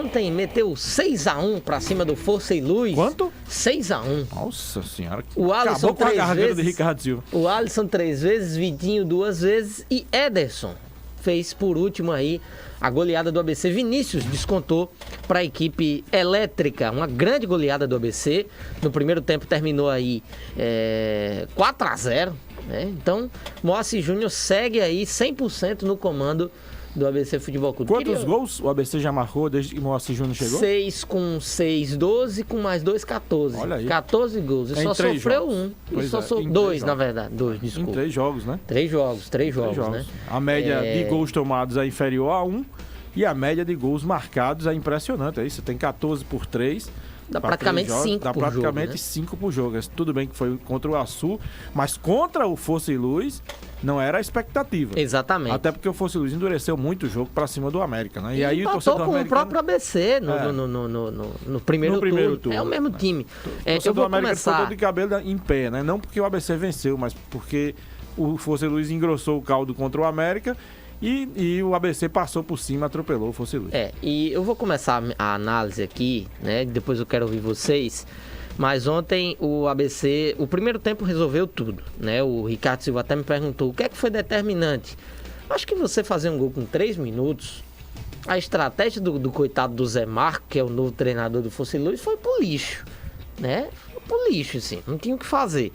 ontem meteu 6-1 pra cima do Força e Luz. Quanto? 6-1. Nossa senhora. O Alisson Acabou com a 3 garganta de vezes. Ricardo Silva. O Alisson 3 vezes, Vitinho 2 vezes e Ederson fez por último aí a goleada do ABC. Vinícius descontou para a equipe elétrica, uma grande goleada do ABC. No primeiro tempo terminou aí 4-0, né? Então, Moacir Júnior segue aí 100% no comando do ABC Futebol Clube. Quantos gols o ABC já marcou desde que o Moacir Júnior chegou? 6 com 6, 12, com mais 2, 14. Olha aí. 14 gols. E só três sofreu jogos. um. Pois E só é, em dois, três na jogos. verdade. 2, Em desculpa. 3 jogos, né? 3 jogos, né? A média de gols tomados é inferior a 1 e a média de gols marcados é impressionante. Aí você tem 14 por 3. Dá praticamente 5 Dá por praticamente jogo, né? 5 por jogo. Tudo bem que foi contra o Açu, mas contra o Força e Luz não era a expectativa. Exatamente. Até porque o Força e Luz endureceu muito o jogo pra cima do América, né? E aí o empatou torcedor com o americano... próprio ABC no primeiro turno. É o mesmo time. O torcedor Eu vou América ficou começar... todo de cabelo em pé, né? Não porque o ABC venceu, mas porque o Força e Luz engrossou o caldo contra o América e o ABC passou por cima, atropelou o Força e Luz. E eu vou começar a análise aqui, né? Depois eu quero ouvir vocês. Mas ontem o ABC, o primeiro tempo resolveu tudo, né? O Ricardo Silva até me perguntou o que é que foi determinante. Acho que você fazer um gol com 3 minutos, a estratégia do coitado do Zé Marco, que é o novo treinador do Força e Luz, foi pro lixo, né? Foi pro lixo, assim, não tinha o que fazer.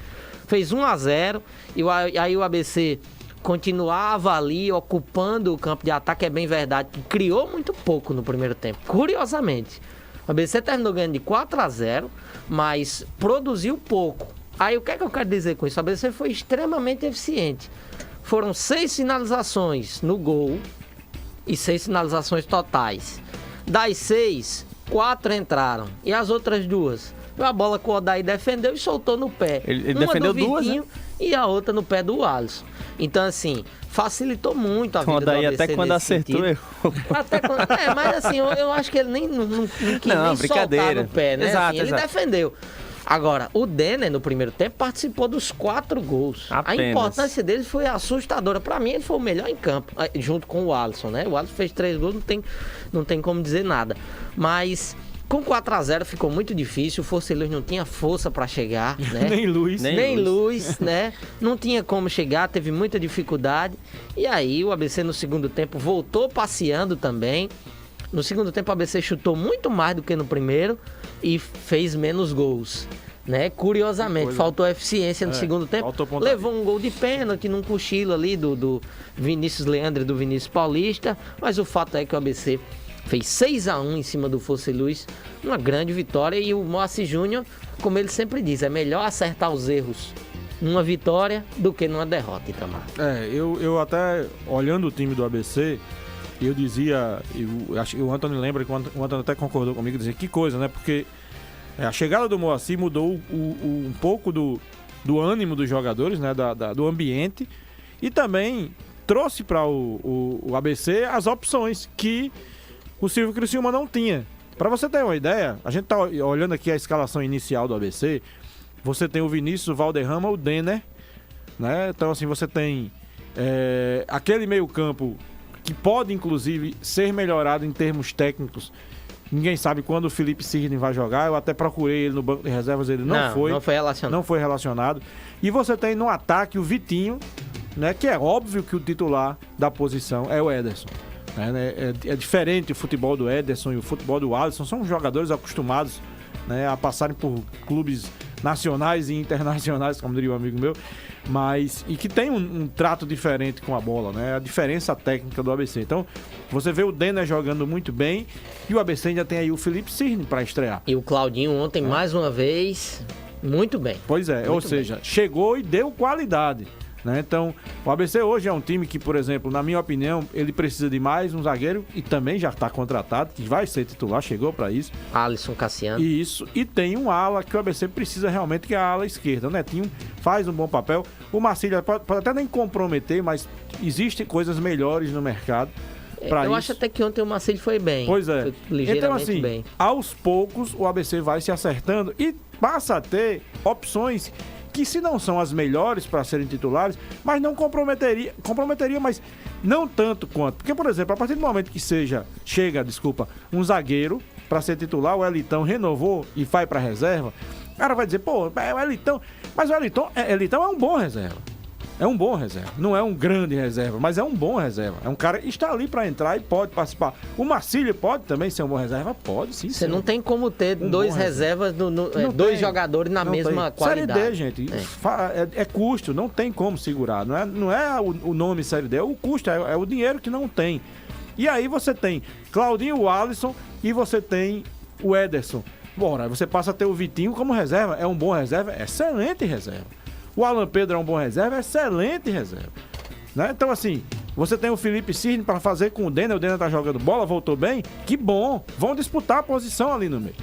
Fez 1-0 e aí o ABC continuava ali ocupando o campo de ataque, é bem verdade, que criou muito pouco no primeiro tempo, curiosamente. O ABC terminou ganhando de 4-0, mas produziu pouco. Aí o que é que eu quero dizer com isso? O ABC foi extremamente eficiente. Foram 6 finalizações no gol e 6 finalizações totais. Das 6, 4 entraram. E as outras 2? A bola que o Odair defendeu e soltou no pé. Ele uma defendeu do Vitinho, duas, né? E a outra no pé do Alisson. Então, assim, facilitou muito a vida do Daí ABC até quando nesse acertou, sentido. errou. Mas assim, eu acho que ele nem quis Não, nem brincadeira. soltar no pé, né? Exato, Assim, ele exato. defendeu. Agora, o Denner, no primeiro tempo, participou dos 4 gols. Apenas. A importância dele foi assustadora. Pra mim, ele foi o melhor em campo, junto com o Alisson, né? O Alisson fez 3 gols, não tem como dizer nada. Mas... com 4-0 ficou muito difícil, o Força e Luz não tinha força para chegar, né? Nem luz. Nem luz, né? Não tinha como chegar, teve muita dificuldade. E aí o ABC no segundo tempo voltou passeando também. No segundo tempo o ABC chutou muito mais do que no primeiro e fez menos gols, né? Curiosamente, faltou eficiência no segundo tempo. Levou um gol de pênalti num cochilo ali do Vinícius Leandro e do Vinícius Paulista, mas o fato é que o ABC fez 6-1 em cima do Força e Luz, uma grande vitória. E o Moacir Júnior, como ele sempre diz, é melhor acertar os erros numa vitória do que numa derrota, Itamar. Eu até, olhando o time do ABC, eu dizia, eu acho que o Antônio lembra que o Antônio até concordou comigo, dizia que coisa, né? Porque a chegada do Moacir mudou um pouco do ânimo dos jogadores, né? Do ambiente, e também trouxe para o ABC as opções que o Silvio Criciúma não tinha. Para você ter uma ideia, a gente tá olhando aqui a escalação inicial do ABC, você tem o Vinícius, o Valderrama, o Denner, né? Então assim, você tem aquele meio campo que pode inclusive ser melhorado em termos técnicos. Ninguém sabe quando o Felipe Sidney vai jogar, eu até procurei ele no banco de reservas, ele não foi relacionado. Não foi relacionado. E você tem no ataque o Vitinho, né? Que é óbvio que o titular da posição é o Ederson. É diferente o futebol do Ederson e o futebol do Alisson. São jogadores acostumados, né, a passarem por clubes nacionais e internacionais, como diria um amigo meu, e que tem um trato diferente com a bola, né? A diferença técnica do ABC. Então, você vê o Denner jogando muito bem e o ABC ainda tem aí o Felipe Cirne para estrear. E o Claudinho ontem, mais uma vez, muito bem. Pois é, muito ou seja, chegou e deu qualidade. Né? Então, o ABC hoje é um time que, por exemplo, na minha opinião, ele precisa de mais um zagueiro e também já está contratado, que vai ser titular, chegou para isso. Alisson Cassiano. Isso, e tem um ala que o ABC precisa realmente, que é a ala esquerda. O Netinho faz um bom papel. O Marcílio pode até nem comprometer, mas existem coisas melhores no mercado. Eu acho até que ontem o Marcílio foi bem. Pois é. Foi ligeiramente então, assim, bem. Aos poucos o ABC vai se acertando e passa a ter opções que se não são as melhores para serem titulares, mas não comprometeria, mas não tanto quanto. Porque, por exemplo, a partir do momento que chega um zagueiro para ser titular, o Elitão renovou e vai para reserva, o cara vai dizer, pô, é o Elitão. Mas o Elitão é um bom reserva. É um bom reserva. Não é um grande reserva, mas é um bom reserva. É um cara que está ali para entrar e pode participar. O Marcílio pode também ser um bom reserva? Pode, sim. Você não tem como ter dois reservas, dois jogadores na mesma qualidade. Série D, gente, é custo, não tem como segurar. Não é o nome Série D, é o custo, é o dinheiro que não tem. E aí você tem Claudinho, o Alisson e você tem o Ederson. Bora, você passa a ter o Vitinho como reserva. É um bom reserva? Excelente reserva. O Alan Pedro é um bom reserva, excelente reserva. Né? Então, assim, você tem o Felipe Cisne para fazer com o Denner tá jogando bola, voltou bem, que bom. Vão disputar a posição ali no meio.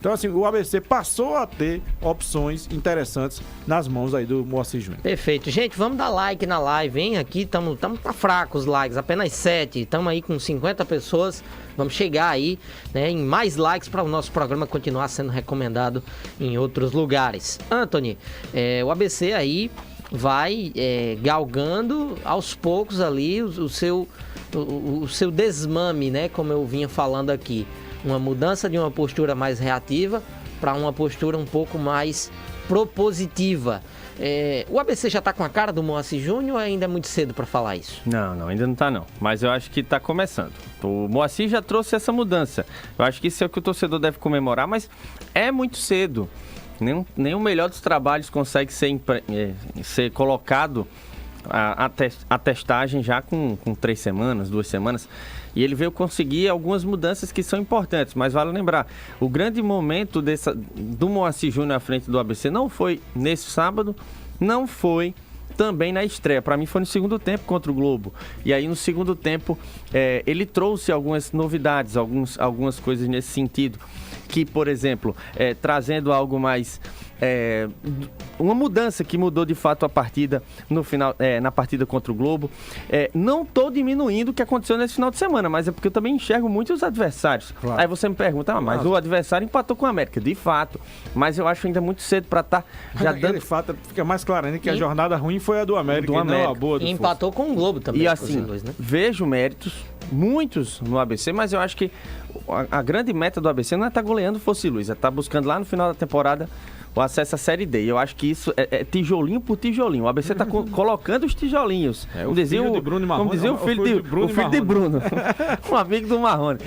Então, assim, o ABC passou a ter opções interessantes nas mãos aí do Moacir Júnior. Perfeito. Gente, vamos dar like na live, hein? Aqui estamos tá fracos os likes, apenas 7. Estamos aí com 50 pessoas. Vamos chegar aí, né, em mais likes para o nosso programa continuar sendo recomendado em outros lugares. Anthony, o ABC aí vai galgando aos poucos ali o seu desmame, né? Como eu vinha falando aqui. Uma mudança de uma postura mais reativa para uma postura um pouco mais propositiva. O ABC já está com a cara do Moacir Júnior ou ainda é muito cedo para falar isso? Não, ainda não está não. Mas eu acho que está começando. O Moacir já trouxe essa mudança. Eu acho que isso é o que o torcedor deve comemorar, mas é muito cedo. Nem o melhor dos trabalhos consegue ser colocado a testagem já com 3 semanas, 2 semanas. E ele veio conseguir algumas mudanças que são importantes, mas vale lembrar, o grande momento do Moacir Júnior à frente do ABC não foi nesse sábado, não foi também na estreia. Para mim foi no segundo tempo contra o Globo. E aí no segundo tempo ele trouxe algumas novidades, algumas coisas nesse sentido. Que, por exemplo, trazendo algo mais... uma mudança que mudou de fato a partida no final, na partida contra o Globo. Não estou diminuindo o que aconteceu nesse final de semana, mas é porque eu também enxergo muito os adversários. Claro. Aí você me pergunta, mas o adversário empatou com o América, de fato. Mas eu acho ainda muito cedo para estar já dando... De fato, fica mais claro ainda que a jornada ruim foi a do América, e não a boa do Força. Empatou com o Globo também. E assim, né? Vejo méritos, muitos no ABC, mas eu acho que a grande meta do ABC não é estar goleando o Fosse Luz, é estar buscando lá no final da temporada o acesso à Série D. Eu acho que isso é tijolinho por tijolinho. O ABC está colocando os tijolinhos. Como dizia o filho de Bruno. Um amigo do Marrone.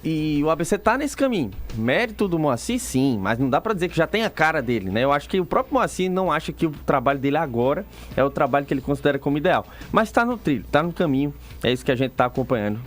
E o ABC está nesse caminho. Mérito do Moacir, sim, mas não dá para dizer que já tem a cara dele, né? Eu acho que o próprio Moacir não acha que o trabalho dele agora é o trabalho que ele considera como ideal. Mas está no trilho, está no caminho. É isso que a gente está acompanhando,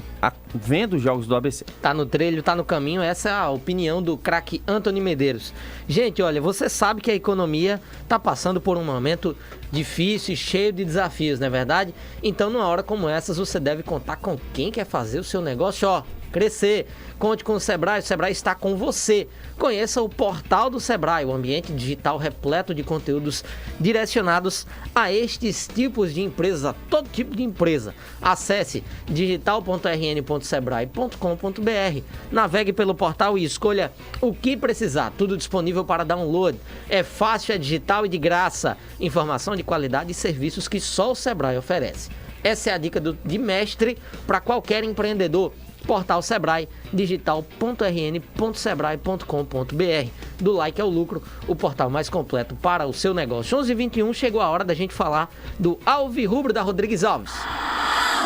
vendo os jogos do ABC. Tá no trilho, tá no caminho. Essa é a opinião do craque Antony Medeiros. Gente, olha, você sabe que a economia tá passando por um momento difícil e cheio de desafios, não é verdade? Então, numa hora como essas, você deve contar com quem quer fazer o seu negócio, crescer. Conte com o Sebrae está com você. Conheça o portal do Sebrae, o ambiente digital repleto de conteúdos direcionados a estes tipos de empresas, a todo tipo de empresa. Acesse digital.rn.sebrae.com.br, navegue pelo portal e escolha o que precisar, tudo disponível para download. É fácil, é digital e de graça. Informação de qualidade e serviços que só o Sebrae oferece. Essa é a dica de mestre para qualquer empreendedor. Portal Sebrae, digital.rn.sebrae.com.br. Do like ao lucro, o portal mais completo para o seu negócio. 11h21, chegou a hora da gente falar do Alvirrubro da Rodrigues Alves.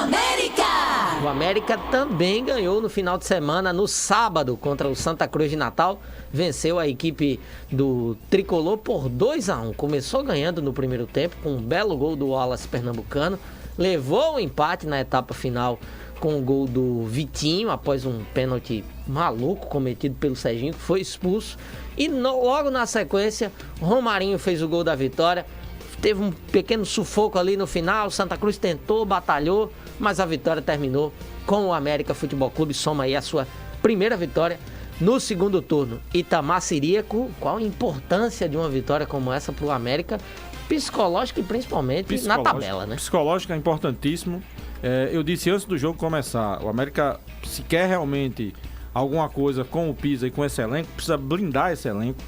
América! O América também ganhou no final de semana, no sábado, contra o Santa Cruz de Natal. Venceu a equipe do Tricolor por 2-1. Começou ganhando no primeiro tempo com um belo gol do Wallace pernambucano. Levou o empate na etapa final com o gol do Vitinho, após um pênalti maluco cometido pelo Serginho, que foi expulso. E logo na sequência, Romarinho fez o gol da vitória. Teve um pequeno sufoco ali no final, Santa Cruz tentou, batalhou, mas a vitória terminou com o América Futebol Clube. Soma aí a sua primeira vitória no segundo turno. Itamar Ciríaco, qual a importância de uma vitória como essa para o América, psicológica e principalmente na tabela, né? Psicológica é importantíssimo. Eu disse antes do jogo começar, o América, se quer realmente alguma coisa com o Pisa e com esse elenco, precisa blindar esse elenco,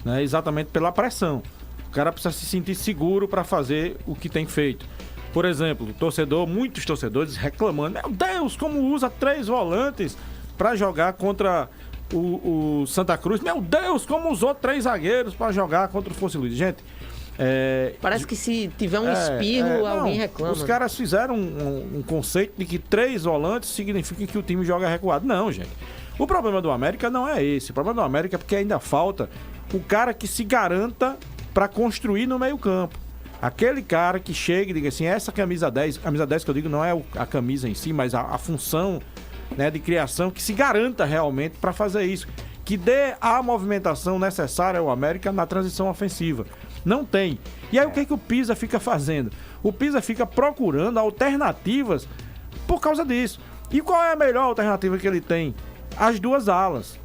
né, exatamente pela pressão. cara precisa se sentir seguro para fazer o que tem feito. Por exemplo, muitos torcedores reclamando, meu Deus, como usa 3 volantes para jogar contra o Santa Cruz. Meu Deus, como usou 3 zagueiros para jogar contra o Força Luz. Gente, parece que se tiver um espirro, alguém reclama. Os caras fizeram um conceito de que 3 volantes significa que o time joga recuado. Não, gente. O problema do América não é esse. O problema do América é porque ainda falta o cara que se garanta para construir no meio campo. Aquele cara que chega e diga assim, essa camisa 10 que eu digo não é a camisa em si, mas a função, né, de criação, que se garanta realmente para fazer isso. Que dê a movimentação necessária ao América na transição ofensiva. Não tem. E aí o que o Pisa fica fazendo? O Pisa fica procurando alternativas por causa disso. E qual é a melhor alternativa que ele tem? As 2 alas.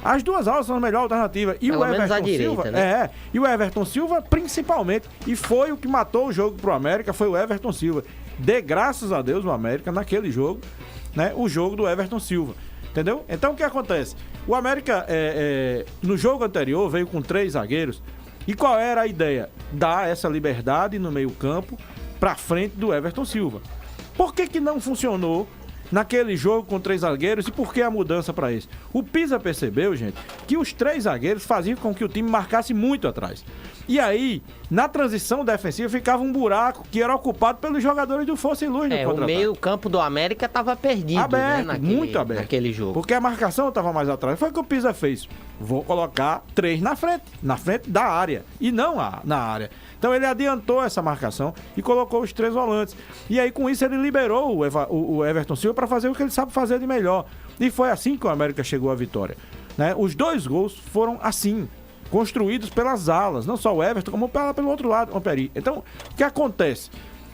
As 2 alas são a melhor alternativa. E pelo o Everton menos à direita, Silva, né? E o Everton Silva principalmente. E foi o que matou o jogo pro América, foi o Everton Silva. Dê graças a Deus o América naquele jogo, né? O jogo do Everton Silva. Entendeu? Então o que acontece? O América, no jogo anterior, veio com 3 zagueiros. E qual era a ideia? Dar essa liberdade no meio-campo pra frente do Everton Silva. Por que não funcionou naquele jogo com 3 zagueiros e por que a mudança para isso? O Pisa percebeu, gente, que os 3 zagueiros faziam com que o time marcasse muito atrás. E aí, na transição defensiva, ficava um buraco que era ocupado pelos jogadores do Força e Luz no contra-ataque. O meio-campo do América estava perdido, aberto, né? Muito aberto. Naquele jogo. Porque a marcação estava mais atrás. Foi o que o Pisa fez. Vou colocar 3 na frente da área, e não na área. Então ele adiantou essa marcação e colocou os 3 volantes. E aí com isso ele liberou o Everton Silva para fazer o que ele sabe fazer de melhor. E foi assim que o América chegou à vitória, né? Os 2 gols foram assim, construídos pelas alas, não só o Everton, como pelo outro lado, o Amperi. Então, o que acontece?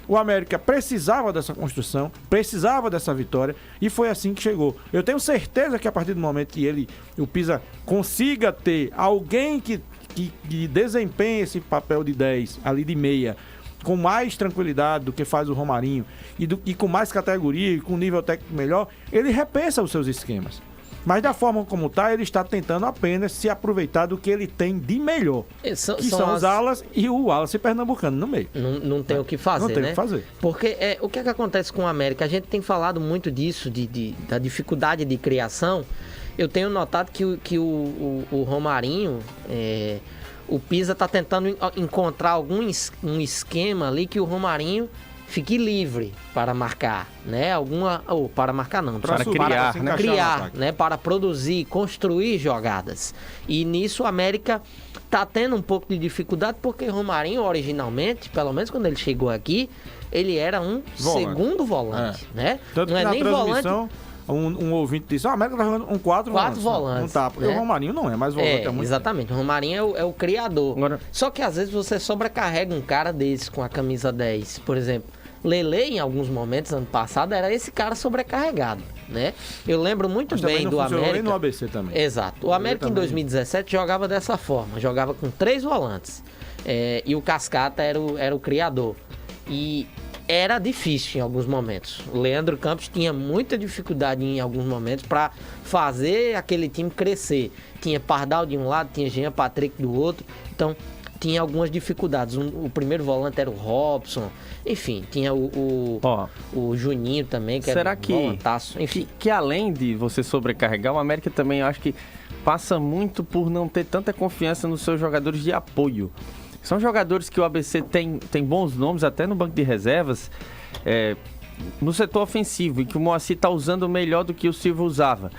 O América precisava dessa construção, precisava dessa vitória e foi assim que chegou. Eu tenho certeza que a partir do momento que o Pisa consiga ter alguém que desempenhe esse papel de 10, ali de meia, com mais tranquilidade do que faz o Romarinho e com mais categoria e com nível técnico melhor, ele repensa os seus esquemas. Mas da forma como está, ele está tentando apenas se aproveitar do que ele tem de melhor. Que são os alas e o Wallace pernambucano no meio. Não tem o que fazer, Não tem né? o que fazer. Porque o que acontece com o América? A gente tem falado muito disso, da dificuldade de criação. Eu tenho notado que o Romarinho, o Pisa está tentando encontrar um esquema ali que o Romarinho fique livre para marcar, né? Para marcar não, para criar, né? Criar, né? Para produzir, construir jogadas. E nisso o América tá tendo um pouco de dificuldade porque Romarinho originalmente, pelo menos quando ele chegou aqui, ele era um segundo volante, né? Tanto não que é na nem transmissão, volante. Um ouvinte disse, a América tá jogando um 4 volantes. Não tá, porque o Romarinho não é mais volante. Exatamente, o Romarinho é o criador. Agora... Só que às vezes você sobrecarrega um cara desse com a camisa 10, por exemplo. Lele, em alguns momentos, ano passado, era esse cara sobrecarregado, né? Eu lembro muito bem do América. E no ABC também. Exato. O América em 2017 jogava dessa forma, jogava com 3 volantes. E o Cascata era o criador. E era difícil em alguns momentos. O Leandro Campos tinha muita dificuldade em alguns momentos para fazer aquele time crescer. Tinha Pardal de um lado, tinha Jean Patrick do outro. Então, tinha algumas dificuldades. O primeiro volante era o Robson. Enfim, tinha o Juninho também, que será era um volantaço. Enfim, que além de você sobrecarregar, o América também, eu acho que passa muito por não ter tanta confiança nos seus jogadores de apoio. São jogadores que o ABC tem bons nomes, até no banco de reservas, no setor ofensivo, e que o Moacir está usando melhor do que o Silva usava.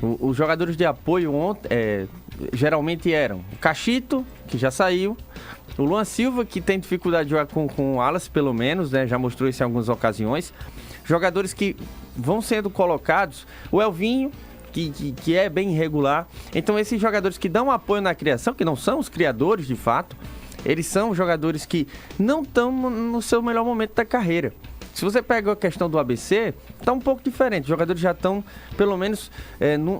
Os jogadores de apoio geralmente eram o Cachito, que já saiu, o Luan Silva, que tem dificuldade de jogar com o Wallace, pelo menos, né, já mostrou isso em algumas ocasiões. Jogadores que vão sendo colocados, o Elvinho, que é bem irregular. Então, esses jogadores que dão apoio na criação, que não são os criadores de fato, eles são jogadores que não estão no seu melhor momento da carreira. Se você pega a questão do ABC, está um pouco diferente. Os jogadores já estão, pelo menos,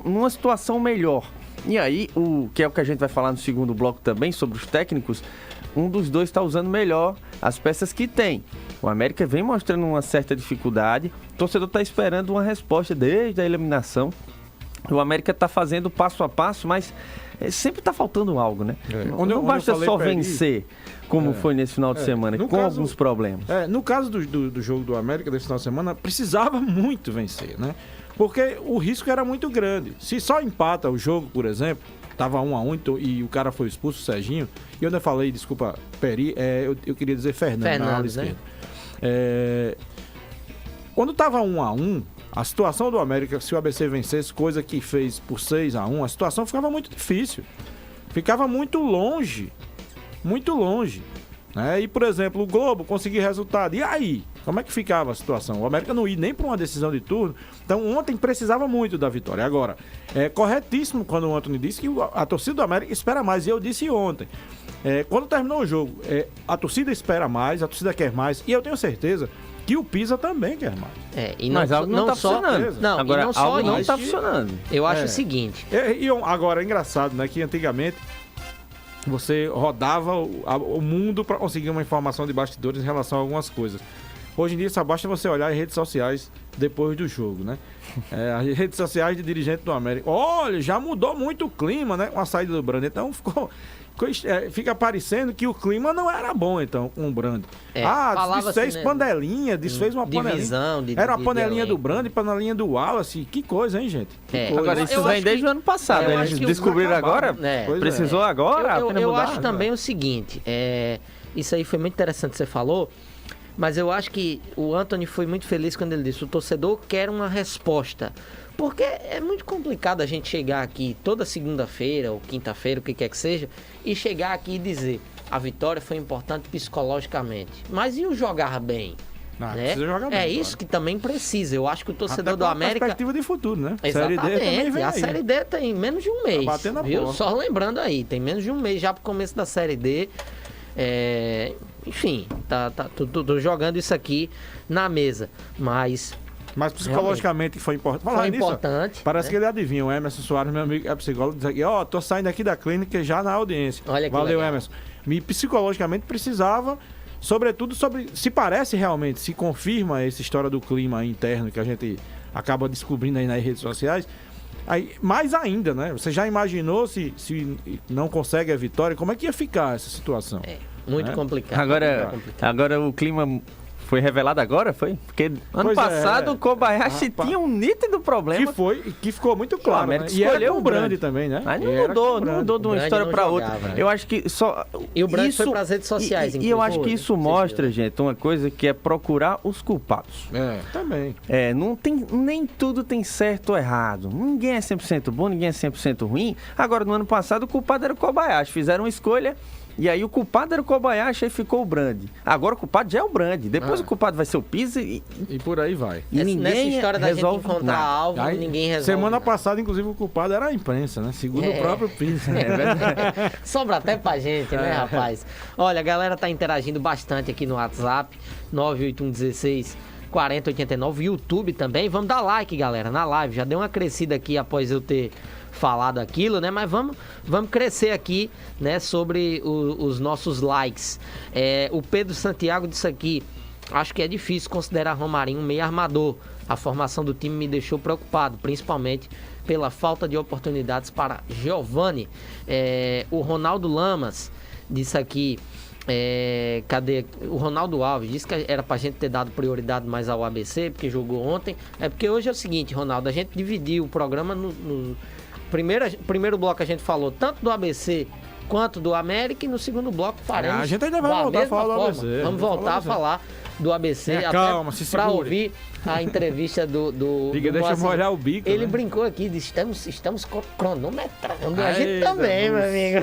numa situação melhor. E aí, que é o que a gente vai falar no segundo bloco também, sobre os técnicos, um dos dois está usando melhor as peças que tem. O América vem mostrando uma certa dificuldade, o torcedor está esperando uma resposta desde a eliminação. O América está fazendo passo a passo, mas sempre tá faltando algo, né? Quando eu Não basta falei só Peri, vencer, como foi nesse final de semana, No com caso- alguns problemas. No caso do jogo do América desse final de semana, precisava muito vencer, né? Porque o risco era muito grande. Se só empata o jogo, por exemplo, tava 1-1 então, e o cara foi expulso, o Serginho, e eu ainda falei, desculpa, Peri, eu queria dizer Fernando na ala né? esquerda. Quando tava 1-1, a situação do América, se o ABC vencesse, coisa que fez por 6-1, a situação ficava muito difícil. Ficava muito longe. Muito longe. Né? E, por exemplo, o Globo conseguir resultado. E aí? Como é que ficava a situação? O América não ia nem para uma decisão de turno. Então, ontem precisava muito da vitória. Agora, é corretíssimo quando o Antony disse que a torcida do América espera mais. E eu disse ontem. Quando terminou o jogo, a torcida espera mais, a torcida quer mais. E eu tenho certeza que o Pisa também quer mais. E Mas algo não tá só, funcionando. Não, Agora, e não só algo não isso. tá funcionando. Eu acho o seguinte. Agora, é engraçado, né? Que antigamente você rodava o mundo para conseguir uma informação de bastidores em relação a algumas coisas. Hoje em dia só basta você olhar as redes sociais depois do jogo, né? As redes sociais de dirigente do América. Olha, já mudou muito o clima, né? Com a saída do Brand. Então fica parecendo que o clima não era bom, então, com o Brand. Desfez panelinha, desfez uma divisão, panelinha. Era uma panelinha do Brand, panelinha do Wallace. Que coisa, hein, gente? Agora, isso vem desde o ano passado. Eles descobriram agora? Precisou agora? Eu acho também o seguinte, isso aí foi muito interessante que você falou, mas eu acho que o Antony foi muito feliz quando ele disse: o torcedor quer uma resposta. Porque é muito complicado a gente chegar aqui toda segunda-feira ou quinta-feira, o que quer que seja, e chegar aqui e dizer: a vitória foi importante psicologicamente. Mas e o jogar bem? Né? Jogar bem, isso que também precisa. Eu acho que o torcedor até do América... perspectiva de futuro, né? Exatamente. Série D também vem a aí. Série D tem menos de um mês. Tá batendo a viu? porra. Só lembrando aí, tem menos de um mês já pro começo da Série D. Enfim, tô jogando isso aqui na mesa. Mas psicologicamente foi importante. Foi importante. Parece que ele adivinha. O Emerson Soares, meu amigo, é psicólogo, diz aqui: tô saindo aqui da clínica já na audiência. Olha que Valeu, legal. Emerson. Psicologicamente precisava, sobretudo se parece realmente, se confirma essa história do clima interno que a gente acaba descobrindo aí nas redes sociais. Aí, mais ainda, né? Você já imaginou se não consegue a vitória, como é que ia ficar essa situação? Muito complicado. Agora o clima foi revelado agora, foi? Porque ano passado o Kobayashi tinha um nítido problema. Que ficou muito claro. O América né? E era escolheu com o o Brand Brand também, né? Mas não mudou de uma história para outra. Eu acho que só... E o Brand foi para as redes sociais, E eu acho que isso mostra, gente, uma coisa que é procurar os culpados. Também. Nem tudo tem certo ou errado. Ninguém é 100% bom, ninguém é 100% ruim. Agora, no ano passado, o culpado era o Kobayashi. Fizeram uma escolha... E aí o culpado era o Kobayashi e ficou o Brand. Agora o culpado já é o Brand. Depois o culpado vai ser o Pisa e por aí vai. E ninguém nessa história da gente resolve encontrar nada. alvo, Aí, ninguém resolve semana nada. passada, inclusive, o culpado era a imprensa, né? Segundo o próprio Pisa. Sobra até pra gente, né, rapaz? Olha, a galera tá interagindo bastante aqui no WhatsApp, 98116 4089, YouTube também. Vamos dar like, galera, na live. Já deu uma crescida aqui após eu ter falado aquilo, né? Mas vamos crescer aqui, né? Sobre os nossos likes. O Pedro Santiago disse aqui: acho que é difícil considerar Romarinho um meio armador. A formação do time me deixou preocupado, principalmente pela falta de oportunidades para Giovani. O Ronaldo Lamas disse aqui: cadê? O Ronaldo Alves disse que era pra gente ter dado prioridade mais ao ABC, porque jogou ontem. Porque hoje é o seguinte, Ronaldo, a gente dividiu o programa no primeiro bloco a gente falou tanto do ABC quanto do América, e no segundo bloco faremos a gente ainda vai voltar a falar do ABC. Vamos voltar a falar do ABC, calma, se para segure. ouvir a entrevista do Diga, do deixa eu Moacir. molhar o bico. Ele né? brincou aqui, estamos cronometrando a gente Eita, também, meu amigo.